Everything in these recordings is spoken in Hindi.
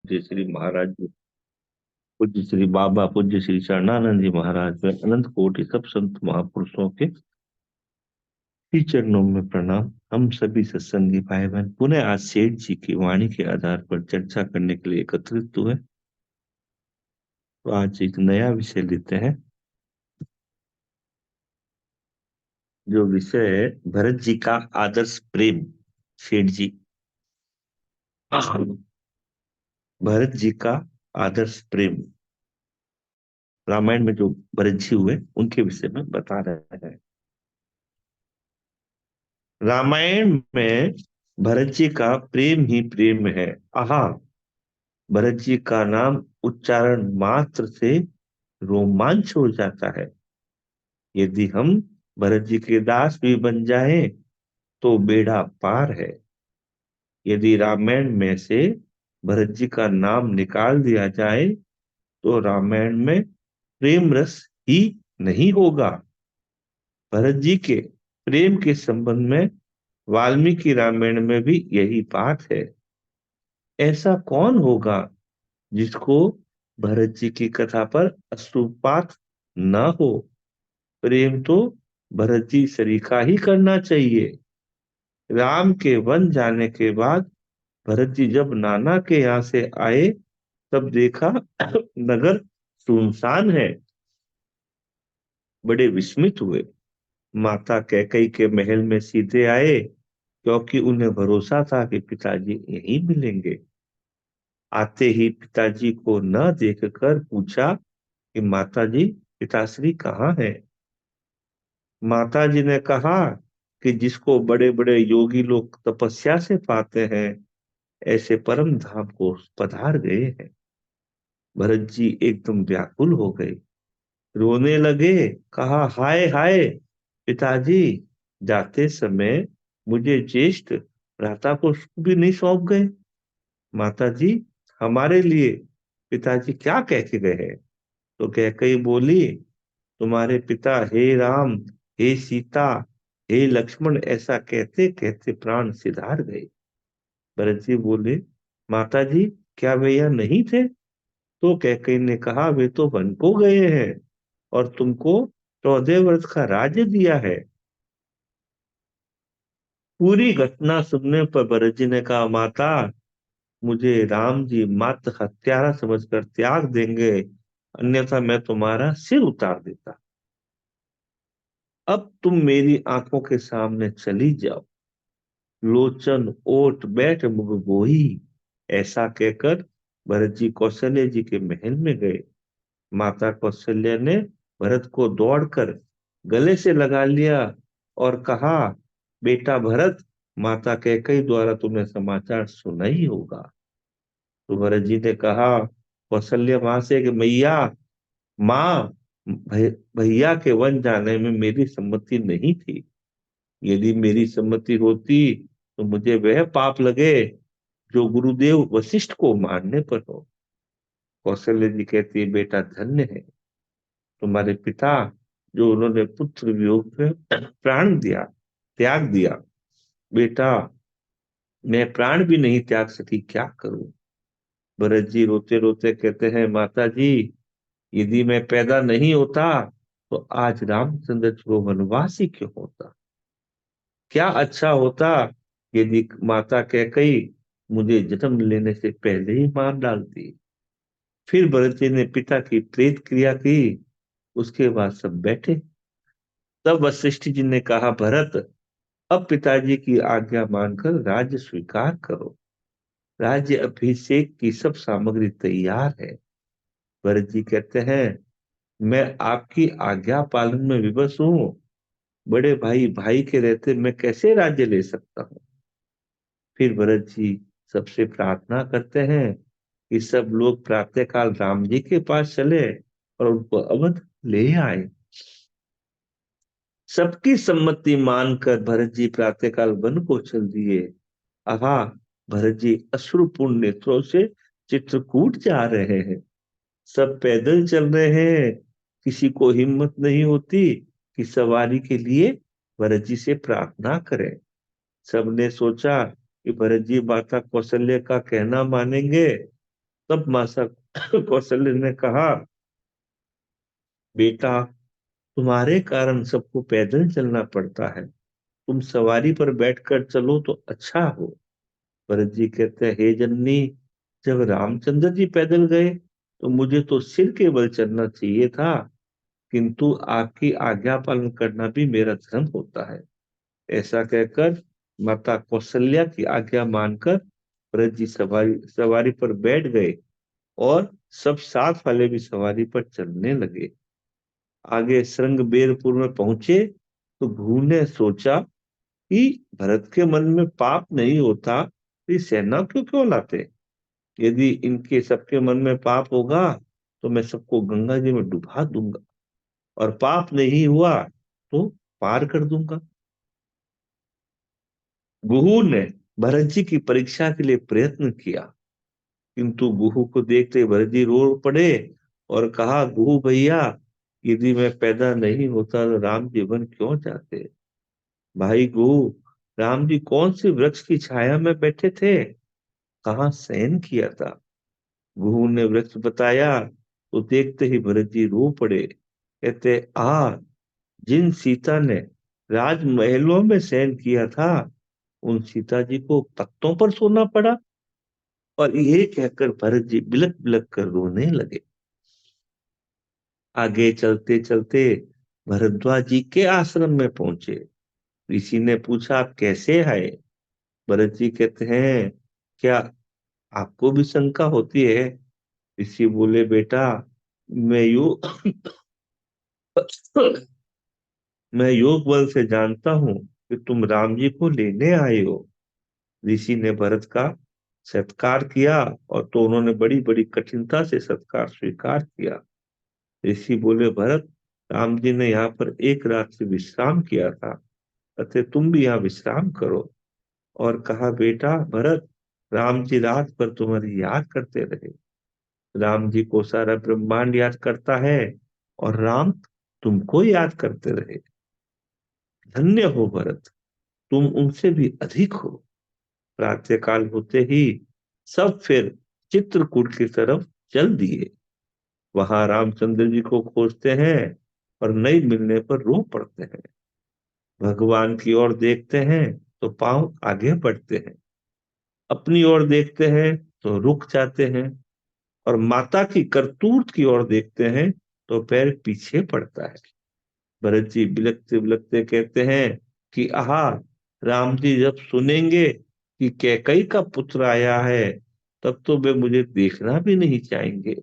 पूज्य श्री महाराज जी, पूज्य श्री बाबा, पूज्य श्री शरणानंद जी महाराज में अनंत कोटि सब संत महापुरुषों के ही चरणों में प्रणाम। हम सभी सत्संगी भाई बहन पुनः आज सेठ जी की वाणी के आधार पर चर्चा करने के लिए एकत्रित हुए। तो आज एक नया विषय लेते हैं। जो विषय है भरत जी का आदर्श प्रेम। सेठ जी, भरत जी का आदर्श प्रेम, रामायण में जो भरत जी हुए उनके विषय में बता रहे हैं। रामायण में भरत जी का प्रेम ही प्रेम है। आहा, भरत जी का नाम उच्चारण मात्र से रोमांच हो जाता है। यदि हम भरत जी के दास भी बन जाएं तो बेड़ा पार है। यदि रामायण में से भरत जी का नाम निकाल दिया जाए तो रामायण में प्रेम रस ही नहीं होगा। भरत जी के प्रेम के संबंध में वाल्मीकि रामायण में भी यही बात है। ऐसा कौन होगा जिसको भरत जी की कथा पर अश्रुपात न हो। प्रेम तो भरत जी सरीखा ही करना चाहिए। राम के वन जाने के बाद भरत जी जब नाना के यहाँ से आए तब देखा नगर सुनसान है। बड़े विस्मित हुए। माता कैकई के महल में सीधे आए क्योंकि उन्हें भरोसा था कि पिताजी यहीं मिलेंगे। आते ही पिताजी को न देखकर पूछा कि माताजी, पिताश्री कहाँ है। माताजी ने कहा कि जिसको बड़े बड़े योगी लोग तपस्या से पाते हैं ऐसे परम धाम को पधार गए हैं। भरत जी एकदम व्याकुल हो गए, रोने लगे। कहा, हाय हाय पिताजी, जाते समय मुझे ज्येष्ठ भ्राता को भी नहीं सौंप गए। माता जी, हमारे लिए पिताजी क्या कह के गए हैं। तो कैकेयी बोली, तुम्हारे पिता हे राम, हे सीता, हे लक्ष्मण ऐसा कहते कहते प्राण सिधार गए। भरत जी बोले, माता जी क्या वे यहाँ नहीं थे। तो कैकेयी ने कहा, वे तो वन को गए हैं और तुमको 14 वर्ष का राज्य दिया है। पूरी घटना सुनने पर भरत जी ने कहा, माता, मुझे राम जी मात्र हत्यारा समझकर त्याग देंगे, अन्यथा मैं तुम्हारा सिर उतार देता। अब तुम मेरी आंखों के सामने चली जाओ। लोचन ओट बैठ मुख बोही। ऐसा कहकर भरत जी कौशल्य जी के महल में गए। माता कौशल्य ने भरत को दौड़कर गले से लगा लिया और कहा, बेटा भरत, माता कैकेयी द्वारा तुम्हें समाचार सुना ही होगा। तो भरत जी ने कहा कौशल्य मां से कि मैया, माँ, भैया के वन जाने में मेरी सम्मति नहीं थी। यदि मेरी सम्मति होती तो मुझे वह पाप लगे जो गुरुदेव वशिष्ठ को मारने पर हो। कौशल्य जी कहती है, बेटा धन्य है तुम्हारे पिता जो उन्होंने पुत्र वियोग में प्राण दिया, त्याग दिया। बेटा, मैं प्राण भी नहीं त्याग सकी, क्या करूं। भरत जी रोते रोते कहते हैं, माता जी, यदि मैं पैदा नहीं होता तो आज रामचंद्र जी को वनवास ही क्यों होता। क्या अच्छा होता यदि माता कैकेयी मुझे जन्म लेने से पहले ही मार डालती। फिर भरत जी ने पिता की प्रेत क्रिया की। उसके बाद सब बैठे। तब वशिष्ठ जी ने कहा, भरत, अब पिताजी की आज्ञा मानकर राज्य स्वीकार करो। राज्य अभिषेक की सब सामग्री तैयार है। भरत जी कहते हैं, मैं आपकी आज्ञा पालन में विवश हूँ। बड़े भाई भाई के रहते मैं कैसे राज्य ले सकता हूँ। फिर भरत जी सबसे प्रार्थना करते हैं कि सब लोग प्रातःकाल राम जी के पास चले और उनको अवध ले आए। सबकी सम्मति मानकर भरत जी प्रातःकाल वन को चल दिए। आहा, भरत जी अश्रुपूर्ण नेत्रों से चित्रकूट जा रहे हैं। सब पैदल चल रहे हैं। किसी को हिम्मत नहीं होती कि सवारी के लिए भरत जी से प्रार्थना करें। सबने सोचा कि भरत जी माता कौशल्य का कहना मानेंगे तब माता कौशल्य ने कहा, बेटा, तुम्हारे कारण सबको पैदल चलना पड़ता है, तुम सवारी पर बैठकर चलो तो अच्छा हो। भरत जी कहते हैं, हे जननी, जब रामचंद्र जी पैदल गए तो मुझे तो सिर के बल चलना चाहिए था, किंतु आपकी आज्ञा पालन करना भी मेरा धर्म होता है। ऐसा कहकर माता कौशल्या की आज्ञा मानकर भरत जी सवारी सवारी पर बैठ गए और सब साथ वाले भी सवारी पर चलने लगे। आगे श्रृंगबेरपुर में पहुंचे तो भू ने सोचा कि भरत के मन में पाप नहीं होता तो ये सेना क्यों क्यों लाते। यदि इनके सबके मन में पाप होगा तो मैं सबको गंगा जी में डुबा दूंगा, और पाप नहीं हुआ तो पार कर दूंगा। गुहू ने भरत जी की परीक्षा के लिए प्रयत्न किया, किंतु गुहू को देखते ही भरत जी रो पड़े और कहा, गुहू भैया, यदि मैं पैदा नहीं होता तो राम जी वन क्यों जाते। भाई गुहू, राम जी कौन सी वृक्ष की छाया में बैठे थे, कहाँ शयन किया था। गुहू ने वृक्ष बताया तो देखते ही भरत जी रो पड़े। कहते, जिन सीता ने राजमहलों में शयन किया था, उन सीता जी को तख्तों पर सोना पड़ा। और ये कहकर भरत जी बिलक बिलक कर रोने लगे। आगे चलते चलते भरद्वाज जी के आश्रम में पहुंचे। ऋषि ने पूछा, आप कैसे आए। भरत जी कहते हैं, क्या आपको भी शंका होती है। ऋषि बोले, बेटा, मैं योग मैं योग बल से जानता हूं कि तुम राम जी को लेने आए हो। ऋषि ने भरत का सत्कार किया, और तो उन्होंने बड़ी बड़ी कठिनता से सत्कार स्वीकार किया। ऋषि बोले, भरत, राम जी ने यहाँ पर एक रात से विश्राम किया था, अतः तुम भी यहाँ विश्राम करो। और कहा, बेटा भरत, राम जी रात भर तुम्हारी याद करते रहे। राम जी को सारा ब्रह्मांड याद करता है, और राम तुमको याद करते रहे। धन्य हो भरत, तुम उनसे भी अधिक हो। प्रातःकाल होते ही सब फिर चित्रकूट की तरफ चल दिए। वहां रामचंद्र जी को खोजते हैं और नहीं मिलने पर रो पड़ते हैं। भगवान की ओर देखते हैं तो पांव आगे बढ़ते हैं, अपनी ओर देखते हैं तो रुक जाते हैं, और माता की करतूत की ओर देखते हैं तो पैर पीछे पड़ता है। भरत जी बिलखते बिलखते कहते हैं कि राम जी जब सुनेंगे कि कैकई का पुत्र आया है, तब तो वे मुझे देखना भी नहीं चाहेंगे,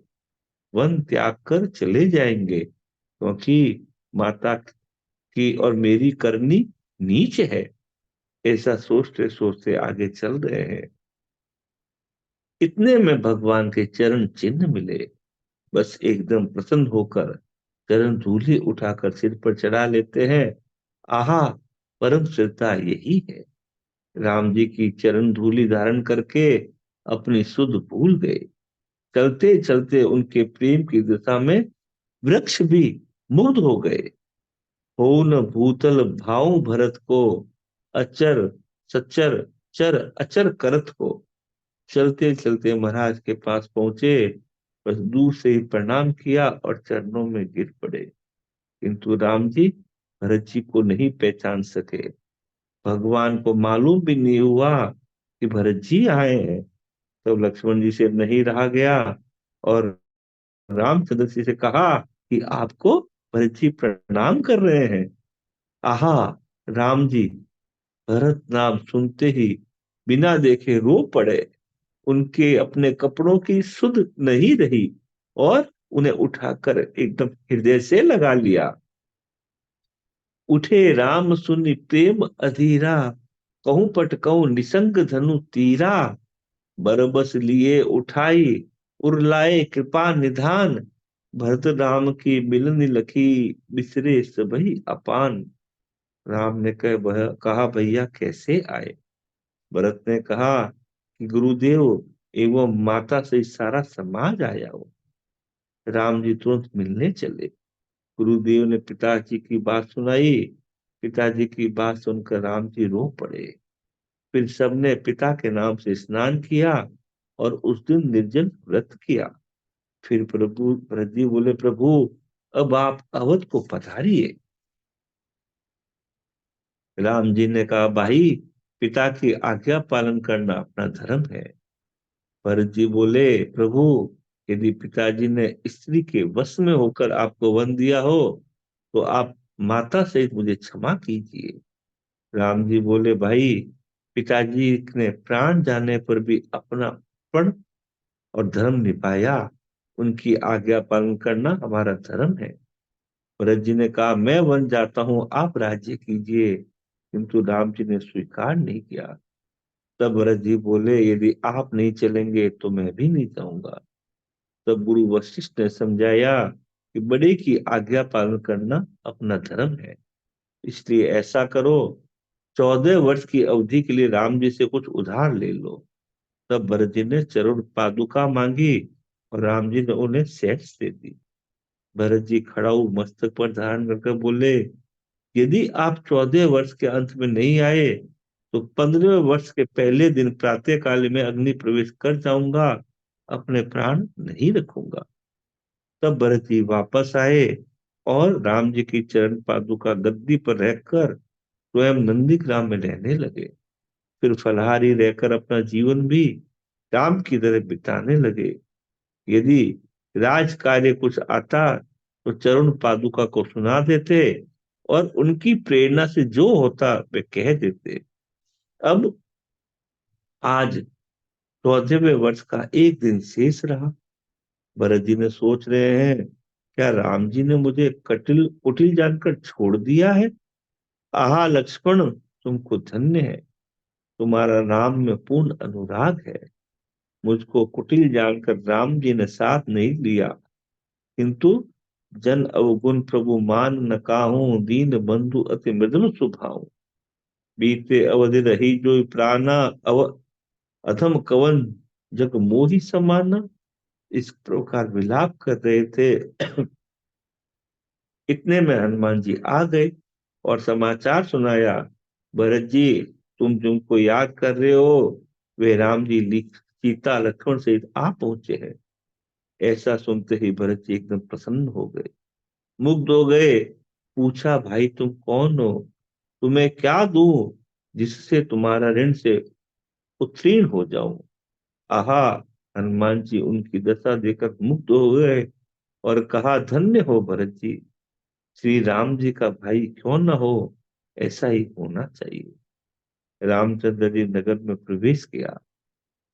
वन त्याग कर चले जाएंगे, क्योंकि माता की और मेरी करनी नीच है। ऐसा सोचते सोचते आगे चल रहे हैं। इतने में भगवान के चरण चिन्ह मिले। बस एकदम प्रसन्न होकर चरण धूलि उठाकर सिर पर चढ़ा लेते हैं। आहा, परम श्रद्धा यही है। राम जी की चरण धूलि धारण करके अपनी सुध भूल गए। चलते चलते उनके प्रेम की दिशा में वृक्ष भी मुग्ध हो गए। हो न भूतल भाव भरत को, अचर सचर चर अचर करत हो। चलते चलते महाराज के पास पहुंचे, बस दूर से ही प्रणाम किया और चरणों में गिर पड़े। किंतु राम जी भरत जी को नहीं पहचान सके। भगवान को मालूम भी नहीं हुआ कि भरत जी आए हैं। तब लक्ष्मण जी से नहीं रहा गया, और रामचंद्र जी से कहा कि आपको भरत जी प्रणाम कर रहे हैं। आहा, राम जी भरत नाम सुनते ही बिना देखे रो पड़े। उनके अपने कपड़ों की सुध नहीं रही, और उन्हें उठाकर एकदम हृदय से लगा लिया। उठे राम सुनि प्रेम अधीरा, कहूं पट कहूं निसंग धनु तीरा। बरबस लिए उठाई उरलाए कृपा निधान, भरत राम की मिलन लखी, बिसरे सबही अपान। राम ने कहा, भैया कैसे आए। भरत ने कहा कि गुरुदेव एवं माता से सारा समाज आया हो। राम जी तुरंत मिलने चले। गुरुदेव ने पिताजी की बात सुनाई। पिताजी की बात सुनकर राम जी रो पड़े। फिर सबने पिता के नाम से स्नान किया और उस दिन निर्जल व्रत किया। फिर प्रभु भरत जी बोले, प्रभु अब आप अवध को पधारिए। राम जी ने कहा, भाई पिता की आज्ञा पालन करना अपना धर्म है। भरत जी बोले, प्रभु यदि पिताजी ने स्त्री के वश में होकर आपको वन दिया हो तो आप माता सहित मुझे क्षमा कीजिए। राम जी बोले, भाई पिताजी ने प्राण जाने पर भी अपना पण और धर्म निभाया। उनकी आज्ञा पालन करना हमारा धर्म है। भरत जी ने कहा, मैं वन जाता हूं, आप राज्य कीजिए। किंतु राम जी ने स्वीकार नहीं किया। तब भरत जी बोले, यदि आप नहीं चलेंगे तो मैं भी नहीं जाऊंगा। तब गुरु वशिष्ठ ने समझाया कि बड़े की आज्ञा पालन करना अपना धर्म है, इसलिए ऐसा करो, 14 वर्ष की अवधि के लिए राम जी से कुछ उधार ले लो। तब भरत जी ने चरण पादुका मांगी और राम जी ने उन्हें सेठ दे दी। भरत जी खड़ाऊ मस्तक पर धारण करके बोले, यदि आप 14 वर्ष के अंत में नहीं आए तो 15वें वर्ष के पहले दिन प्रातः काल में अग्नि प्रवेश कर जाऊंगा, अपने प्राण नहीं रखूंगा। तब भरत जी वापस आए और राम जी की चरण पादुका गद्दी पर रहकर स्वयं नंदीग्राम में रहने लगे। फिर फलहारी रहकर अपना जीवन भी राम की तरह बिताने लगे। यदि राज कार्य कुछ आता तो चरण पादुका को सुना देते और उनकी प्रेरणा से जो होता वे कह देते। अब आज 14वें वर्ष का एक दिन शेष रहा। भरत जी ने सोच रहे हैं, क्या राम जी ने मुझे कटिल कुटिल जानकर छोड़ दिया है? आहा लक्ष्मण, तुमको धन्य है, तुम्हारा राम में पूर्ण अनुराग है। मुझको कुटिल जानकर राम जी ने साथ नहीं लिया, किंतु जन अवगुण प्रभु मान न काहू, दीन बंधु अति मृदुल स्वभाव। बीते अवधि रही जो प्राणा, अव अधम कवन जग मोहि समाना। इस प्रकार विलाप कर रहे थे। इतने में हनुमान जी आ गए और समाचार सुनाया, भरत जी तुम जिनको याद कर रहे हो वे राम जी सीता लक्ष्मण सहित आ पहुंचे हैं। ऐसा सुनते ही भरत जी एकदम प्रसन्न हो गए, मुग्ध हो गए। पूछा, भाई तुम कौन हो? तुम्हें क्या दूं जिससे तुम्हारा ऋण से उत्तीर्ण हो जाऊं? आहा, हनुमान जी उनकी दशा देखकर मुग्ध हो गए और कहा, धन्य हो भरत जी, श्री राम जी का भाई क्यों न हो, ऐसा ही होना चाहिए। रामचंद्र जी नगर में प्रवेश किया।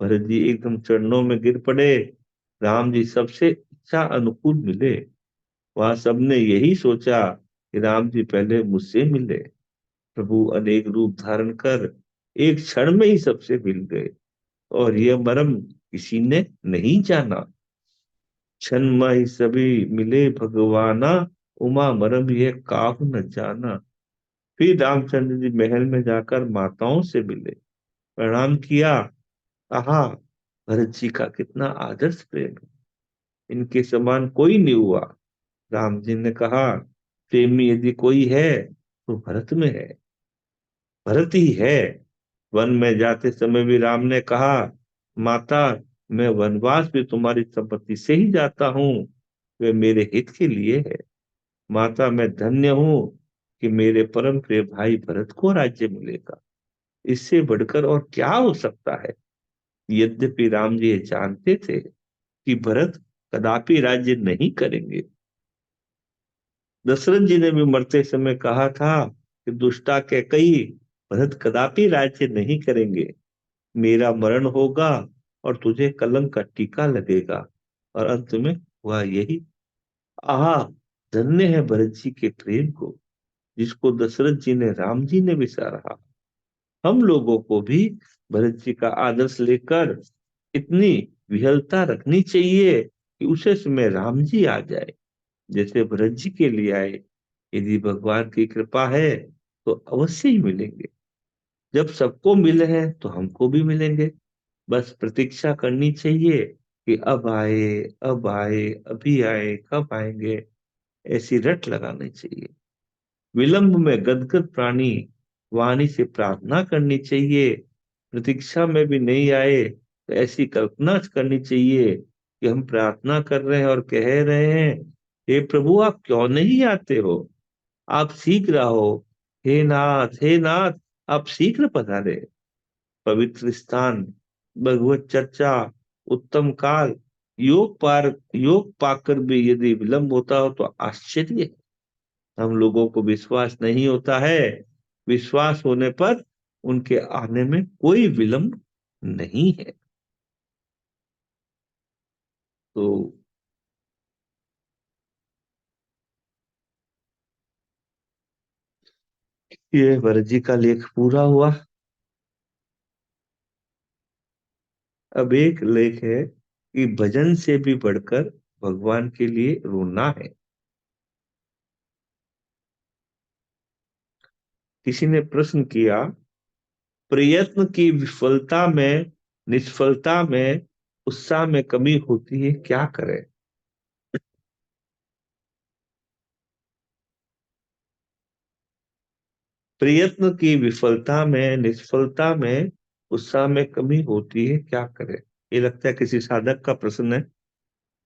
भरत जी एकदम चरणों में गिर पड़े। राम जी सबसे इच्छा अनुकूल मिले। वहां सबने यही सोचा कि राम जी पहले मुझसे मिले। प्रभु अनेक रूप धारण कर एक क्षण में ही सबसे मिल गए और यह मर्म किसी ने नहीं जाना। क्षण में ही सभी मिले भगवाना, उमा मर्म यह काहू न जाना। फिर रामचंद्र जी महल में जाकर माताओं से मिले, प्रणाम किया। कहा, भरत जी का कितना आदर्श प्रेम है, इनके समान कोई नहीं हुआ। राम जी ने कहा, प्रेमी यदि कोई है तो भरत में है, भरत ही है। वन में जाते समय भी राम ने कहा, माता मैं वनवास भी तुम्हारी संपत्ति से ही जाता हूँ, वे मेरे हित के लिए है। माता मैं धन्य हूँ कि मेरे परम प्रिय भाई भरत को राज्य मिलेगा, इससे बढ़कर और क्या हो सकता है। यद्यपि राम जी ये जानते थे कि भरत कदापि राज्य नहीं करेंगे। दशरथ जी ने भी मरते समय कहा था कि दुष्टा कैकई, भरत कदापि राज्य नहीं करेंगे, मेरा मरण होगा और तुझे कलंक का टीका लगेगा। और अंत में हुआ यही। आहा, धन्य है भरत जी के प्रेम को, जिसको दशरथ जी ने राम जी ने भी सराहा। हम लोगों को भी भरत जी का आदर्श लेकर इतनी विहलता रखनी चाहिए कि उसे समय राम जी आ जाए, जैसे भरत जी के लिए आए। यदि भगवान की कृपा है तो अवश्य ही मिलेंगे। जब सबको मिले हैं तो हमको भी मिलेंगे। बस प्रतीक्षा करनी चाहिए कि अब आए, अब आए, अभी आए, कब आएंगे, ऐसी रट लगानी चाहिए। विलंब में गदगद प्राणी वाणी से प्रार्थना करनी चाहिए, प्रतीक्षा में भी नहीं आए तो ऐसी कल्पना करनी चाहिए कि हम प्रार्थना कर रहे हैं और कह रहे हैं, हे प्रभु आप क्यों नहीं आते हो, आप शीघ्र आओ, हे नाथ आप शीघ्र पधारे। पवित्र स्थान, भगवत चर्चा, उत्तम काल, योग पाकर भी यदि विलंब होता हो तो आश्चर्य है। हम लोगों को विश्वास नहीं होता है, विश्वास होने पर उनके आने में कोई विलंब नहीं है। तो ये वर्जी का लेख पूरा हुआ। अब एक लेख है कि भजन से भी बढ़कर भगवान के लिए रोना है। किसी ने प्रश्न किया, प्रयत्न की विफलता में, निष्फलता में उत्साह में कमी होती है, क्या करें? प्रयत्न की विफलता में, निष्फलता में उत्साह में कमी होती है, क्या करें? ये लगता है किसी साधक का प्रश्न है,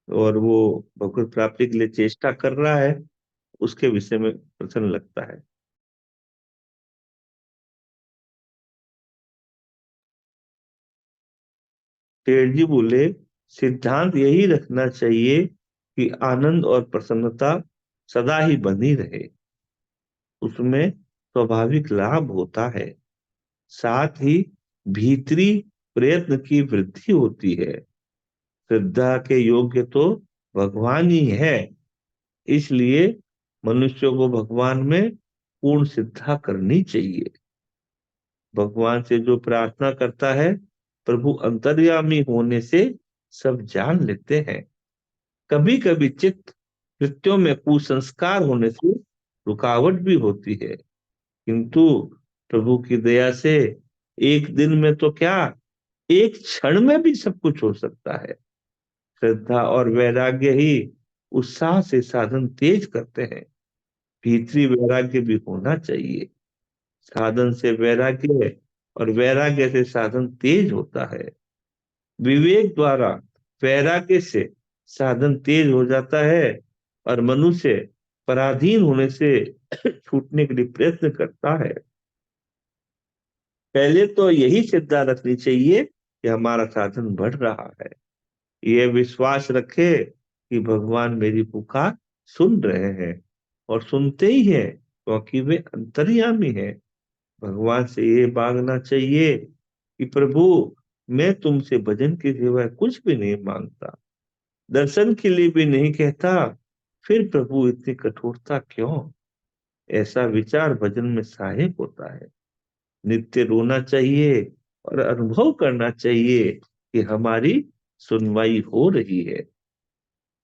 और वो भगवत प्राप्ति के लिए चेष्टा कर रहा है, उसके विषय में प्रश्न लगता है। शेठ जी बोले, सिद्धांत यही रखना चाहिए कि आनंद और प्रसन्नता सदा ही बनी रहे, उसमें स्वाभाविक लाभ होता है, साथ ही भीतरी प्रयत्न की वृद्धि होती है। श्रद्धा के योग्य तो भगवान ही है, इसलिए मनुष्य को भगवान में पूर्ण श्रद्धा करनी चाहिए। भगवान से जो प्रार्थना करता है, प्रभु अंतर्यामी होने से सब जान लेते हैं। कभी कभी चित्त कृत्यों में कुसंस्कार होने से रुकावट भी होती है, किंतु प्रभु की दया से एक दिन में तो क्या, एक क्षण में भी सब कुछ हो सकता है। श्रद्धा और वैराग्य ही उत्साह से साधन तेज करते हैं। भीतरी वैराग्य भी होना चाहिए। साधन से वैराग्य और वैराग्य से साधन तेज होता है। विवेक द्वारा वैराग्य से साधन तेज हो जाता है, और मनुष्य पराधीन होने से छूटने के लिए प्रयत्न करता है। पहले तो यही श्रद्धा रखनी चाहिए कि हमारा साधन बढ़ रहा है। यह विश्वास रखे कि भगवान मेरी पुकार सुन रहे हैं, और सुनते ही हैं क्योंकि वे अंतर्यामी हैं। भगवान से ये मांगना चाहिए कि प्रभु मैं तुमसे भजन के सिवाय कुछ भी नहीं मांगता, दर्शन के लिए भी नहीं कहता, फिर प्रभु इतनी कठोरता क्यों? ऐसा विचार भजन में सहायक होता है। नित्य रोना चाहिए और अनुभव करना चाहिए कि हमारी सुनवाई हो रही है।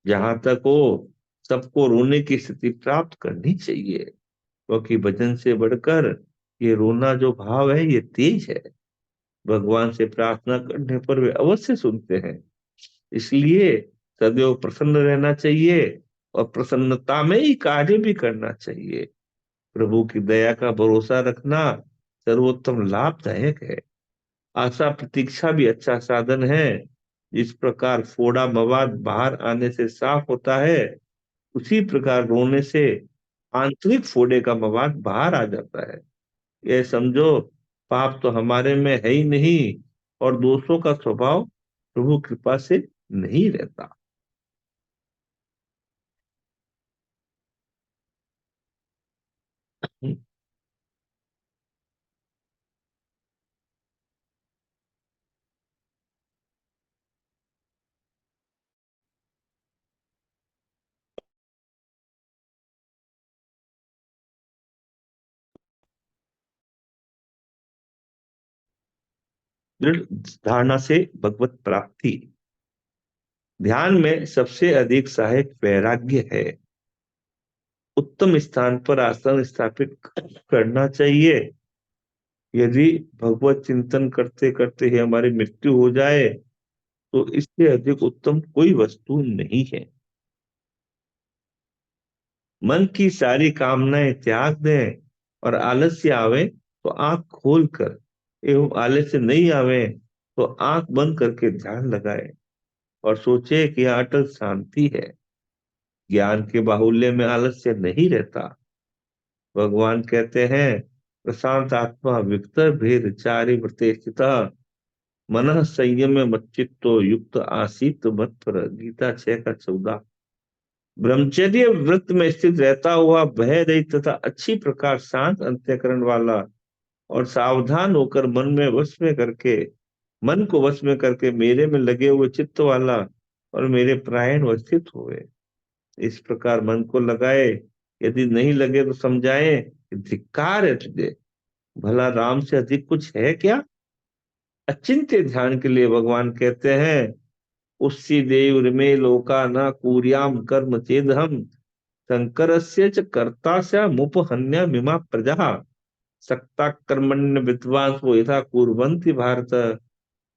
जहां तक हो, सबको रोने की स्थिति प्राप्त करनी चाहिए, क्योंकि भजन से बढ़कर ये रोना जो भाव है ये तेज है। भगवान से प्रार्थना करने पर वे अवश्य सुनते हैं, इसलिए सदैव प्रसन्न रहना चाहिए, और प्रसन्नता में ही कार्य भी करना चाहिए। प्रभु की दया का भरोसा रखना सर्वोत्तम लाभदायक है। आशा प्रतीक्षा भी अच्छा साधन है। जिस प्रकार फोड़ा मवाद बाहर आने से साफ होता है, उसी प्रकार रोने से आंतरिक फोड़े का मवाद बाहर आ जाता है। ये समझो, पाप तो हमारे में है ही नहीं, और दोषों का स्वभाव प्रभु कृपा से नहीं रहता। दृढ़ धारणा से भगवत प्राप्ति। ध्यान में सबसे अधिक सहायक वैराग्य है। उत्तम स्थान पर आसन स्थापित करना चाहिए। यदि भगवत चिंतन करते करते ही हमारी मृत्यु हो जाए, तो इससे अधिक उत्तम कोई वस्तु नहीं है। मन की सारी कामनाएं त्याग दें, और आलस्य आवे तो आंख खोल कर, एवं आलस्य नहीं आवे तो आंख बंद करके ध्यान लगाए और सोचे कि यह अटल शांति है। ज्ञान के बाहुल्य में आलस्य नहीं रहता। भगवान कहते हैं, प्रशांत आत्मा विगत भेद चारि वृते स्थित मन संयम मच्चित्तो युक्त आसीत मत पर। गीता 6 का 14। ब्रह्मचर्य व्रत में स्थित रहता हुआ भय रहित तथा अच्छी प्रकार शांत अंतःकरण वाला और सावधान होकर मन को वश में करके मेरे में लगे हुए चित्त वाला और मेरे प्राण स्थित हुए। इस प्रकार मन को लगाए। यदि नहीं लगे तो समझाएं कि धिक्कार है तुझे, भला राम से अधिक कुछ है क्या। अचिंत्य ध्यान के लिए भगवान कहते हैं, उसी देव में लोका न कुर्याम कर्म चेद हम शंकरस्य च कर्ता मुपहन्या मिमा प्रजा सक्ता कर्मण्य विद्वांसो यथा कुर्वन्ति भारत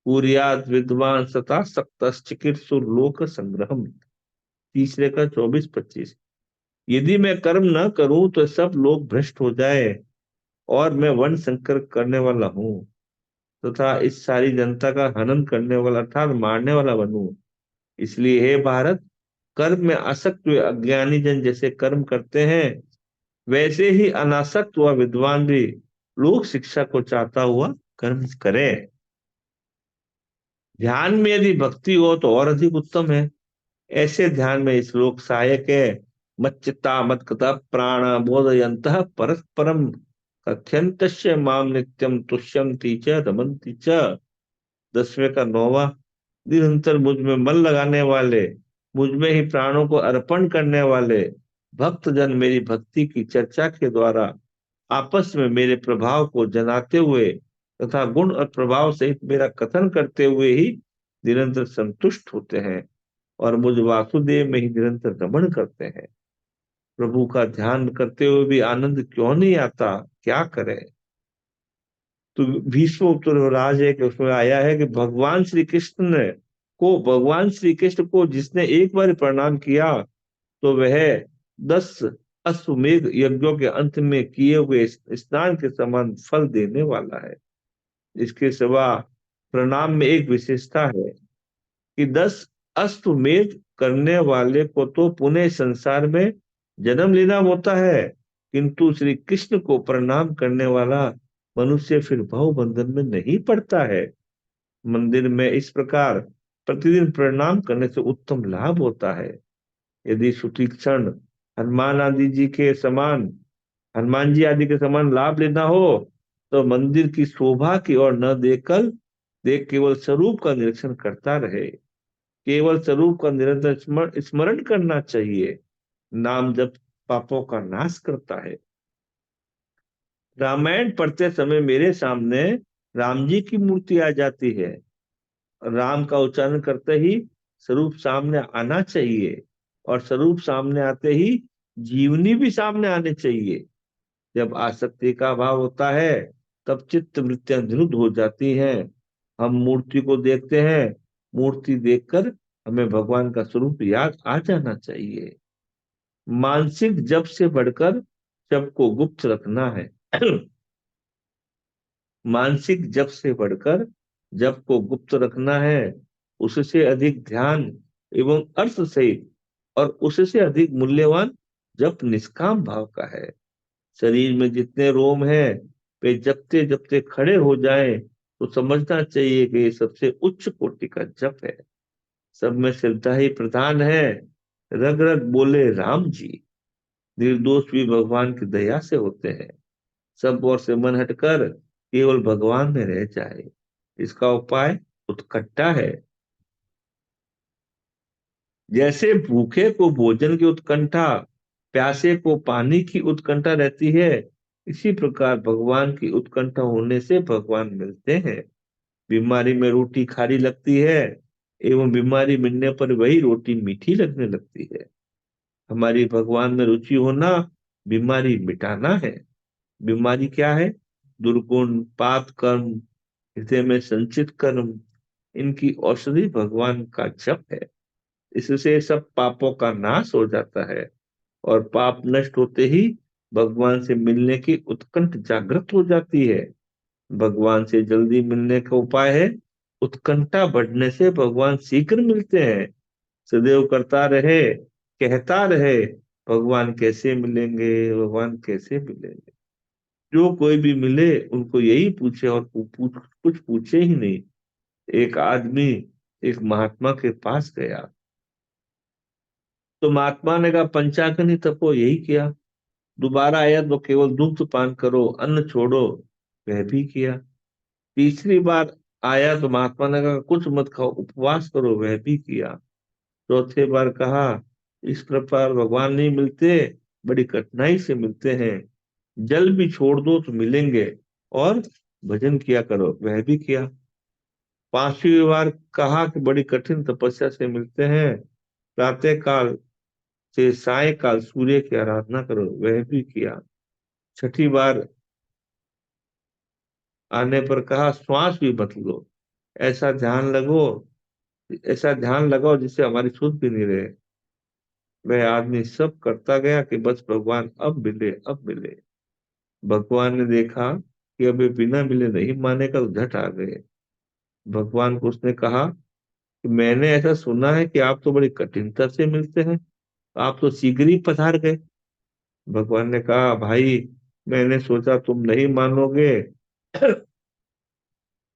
कुर्यात् विद्वान सता सक्तश्चिकीर्षुर लोक संग्रहम। तीसरे का 24-25। यदि मैं कर्म न करूं तो सब लोग भ्रष्ट हो जाए और मैं वन संकर करने वाला हूँ तथा इस सारी जनता का हनन करने वाला अर्थात मारने वाला बनूं। इसलिए हे भारत, कर्म में आसक्त हुए अज्ञानी जन जैसे कर्म करते हैं, वैसे ही अनासक्त हुआ विद्वान भी लोक शिक्षा को चाहता हुआ कर्म करे। ध्यान में यदि भक्ति हो तो और अधिक उत्तम है। ऐसे ध्यान में श्लोक सहायक है। मच्चित्ता मत्कृता प्राण बोधयन्तः परस्परम कथ्यन्तस्य माम नित्यम तुष्यन्ति च रमन्ति च। 10वें का 9वां। निरंतर मुझ में मन लगाने वाले, मुझ में ही प्राणों को अर्पण करने वाले भक्त जन मेरी भक्ति की चर्चा के द्वारा आपस में मेरे प्रभाव को जनाते हुए तथा गुण और प्रभाव सहित मेरा कथन करते हुए ही निरंतर संतुष्ट होते हैं और मुझ वासुदेव में ही निरंतर रमण करते हैं। प्रभु का ध्यान करते हुए भी आनंद क्यों नहीं आता, क्या करें। तो भीष्म उत्तरराज है कि उसमें आया है कि भगवान श्री कृष्ण को जिसने एक बार प्रणाम किया तो वह 10 अश्वमेध यज्ञों के अंत में किए हुए स्नान के समान फल देने वाला है। इसके सिवा प्रणाम में एक विशेषता है कि 10 अश्वमेध करने वाले को तो पुनः संसार में जन्म लेना होता है, किंतु श्री कृष्ण को प्रणाम करने वाला मनुष्य फिर भव बंधन में नहीं पड़ता है। मंदिर में इस प्रकार प्रतिदिन प्रणाम करने से उत्तम लाभ होता है। यदि सुतीक्षण हनुमान आदि जी के समान हनुमान जी आदि के समान लाभ लेना हो तो मंदिर की शोभा की ओर न देख केवल स्वरूप का निरीक्षण करता रहे। केवल स्वरूप का निरंतर स्मरण करना चाहिए। नाम जप पापों का नाश करता है। रामायण पढ़ते समय मेरे सामने राम जी की मूर्ति आ जाती है। राम का उच्चारण करते ही स्वरूप सामने आना चाहिए और स्वरूप सामने आते ही जीवनी भी सामने आने चाहिए। जब आसक्ति का भाव होता है तब चित्त वृत्तियां निरुद्ध हो जाती हैं। हम मूर्ति को देखते हैं, मूर्ति देखकर हमें भगवान का स्वरूप याद आ जाना चाहिए। मानसिक जप से बढ़कर जप को गुप्त रखना है। मानसिक जप से बढ़कर जप को गुप्त रखना है। उससे अधिक ध्यान एवं अर्थ सहित और उससे अधिक मूल्यवान जप निष्काम भाव का है। शरीर में जितने रोम हैं वे जपते जपते खड़े हो जाएं तो समझना चाहिए कि ये सबसे उच्च कोटि का जप है। सब में श्रद्धा ही प्रधान है। रग रग बोले राम जी। निर्दोष भी भगवान की दया से होते हैं। सब ओर से मन हटकर केवल भगवान में रह जाए। इसका उपाय उत्कंठा है। जैसे भूखे को भोजन की उत्कंठा, प्यासे को पानी की उत्कंठा रहती है, इसी प्रकार भगवान की उत्कंठा होने से भगवान मिलते हैं। बीमारी में रोटी खारी लगती है एवं बीमारी मिलने पर वही रोटी मीठी लगने लगती है। हमारी भगवान में रुचि होना बीमारी मिटाना है। बीमारी क्या है? दुर्गुण, पाप कर्म, हृदय में संचित कर्म, इनकी औषधि भगवान का जप है। इससे सब पापों का नाश हो जाता है और पाप नष्ट होते ही भगवान से मिलने की उत्कंठ जागृत हो जाती है। भगवान से जल्दी मिलने का उपाय है उत्कंठा बढ़ने से भगवान शीघ्र मिलते हैं। सदैव करता रहे, कहता रहे, भगवान कैसे मिलेंगे, भगवान कैसे मिलेंगे। जो कोई भी मिले उनको यही पूछे, और कुछ पूछे ही नहीं। एक आदमी एक महात्मा के पास गया, तो महात्मा ने कहा पंचाग्नि तपो, यही किया। दोबारा आया तो केवल दुग्ध पान करो, अन्न छोड़ो, वह भी किया। तीसरी बार आया तो महात्मा ने कहा कुछ मत खाओ, उपवास करो, वह भी किया। चौथे बार कहा इस प्रकार भगवान नहीं मिलते, बड़ी कठिनाई से मिलते हैं, जल भी छोड़ दो तो मिलेंगे, और भजन किया करो, वह भी किया। पांचवी बार कहा कि बड़ी कठिन तपस्या से मिलते हैं, प्रातः काल से साय काल सूर्य की आराधना करो, वह भी किया। छठी बार आने पर कहा श्वास भी मत लो, ऐसा ध्यान लगो, ऐसा ध्यान लगाओ जिससे हमारी छूट भी नहीं रहे। वह आदमी सब करता गया कि बस भगवान अब मिले, अब मिले। भगवान ने देखा कि अब ये बिना मिले नहीं मानेगा, तो झट आ गए। भगवान को उसने कहा कि मैंने ऐसा सुना है कि आप तो बड़ी कठिनता से मिलते हैं, आप तो शीघ्र ही पधार गए। भगवान ने कहा भाई, मैंने सोचा तुम नहीं मानोगे,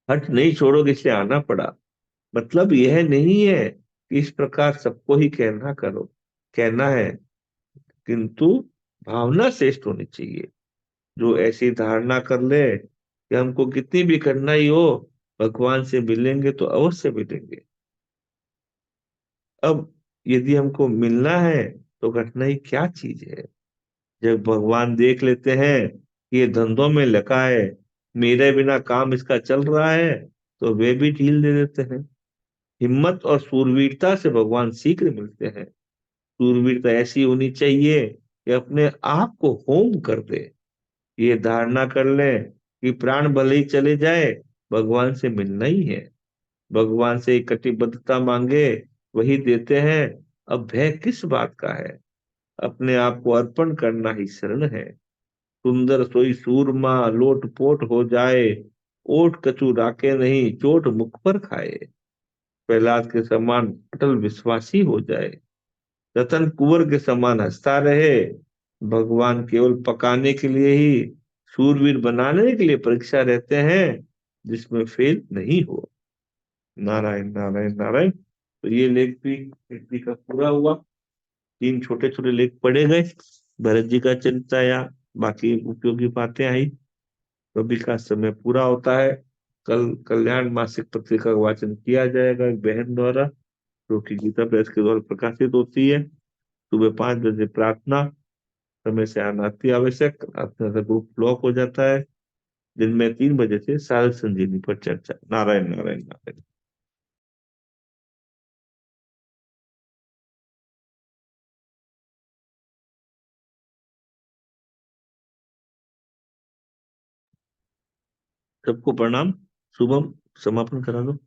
हट नहीं छोड़ोगे, इसलिए आना पड़ा। मतलब यह नहीं है कि इस प्रकार सबको ही कहना करो, कहना है, किंतु भावना श्रेष्ठ होनी चाहिए। जो ऐसी धारणा कर ले कि हमको कितनी भी कठिनाई हो, भगवान से मिलेंगे तो अवश्य मिलेंगे। अब यदि हमको मिलना है तो कठिनाई क्या चीज है। जब भगवान देख लेते हैं कि ये धंधों में लगा है, मेरे बिना काम इसका चल रहा है, तो वे भी ढील दे देते हैं। हिम्मत और शूरवीरता से भगवान शीघ्र मिलते हैं। शूरवीरता ऐसी होनी चाहिए कि अपने आप को होम कर दे, ये धारणा कर लें कि प्राण भले ही चले जाए, भगवान से मिलना ही है। भगवान से कटिबद्धता मांगे, वही देते हैं। अब भय किस बात का है, अपने आप को अर्पण करना ही शरण है। सुंदर सोई सूरमा लोट पोट हो जाए, ओट कछु राखे नहीं, चोट मुख पर खाए। प्रहलाद के समान अटल विश्वासी हो जाए, रतन कुंवर के समान हंसता रहे। भगवान केवल पकाने के लिए ही, शूरवीर बनाने के लिए परीक्षा रहते हैं, जिसमें फेल नहीं हो। नारायण नारायण नारायण। तो ये लेख भी व्यक्ति का पूरा हुआ। तीन छोटे छोटे लेख पढ़े गए, भरत जी का चरित्र आया, बाकी उपयोगी बातें आई। तो अभी का समय पूरा होता है। कल कल्याण मासिक पत्रिका का वाचन किया जाएगा एक बहन द्वारा, जो कि गीता प्रेस के द्वारा प्रकाशित होती है। सुबह 5 बजे प्रार्थना, समय से आना अति आवश्यक। अपना सा ग्रुप ब्लॉक हो जाता है। दिन में 3 बजे से साधक संजीवनी पर चर्चा। नारायण नारायण नारायण। सबको प्रणाम। शुभम, समापन करा दो।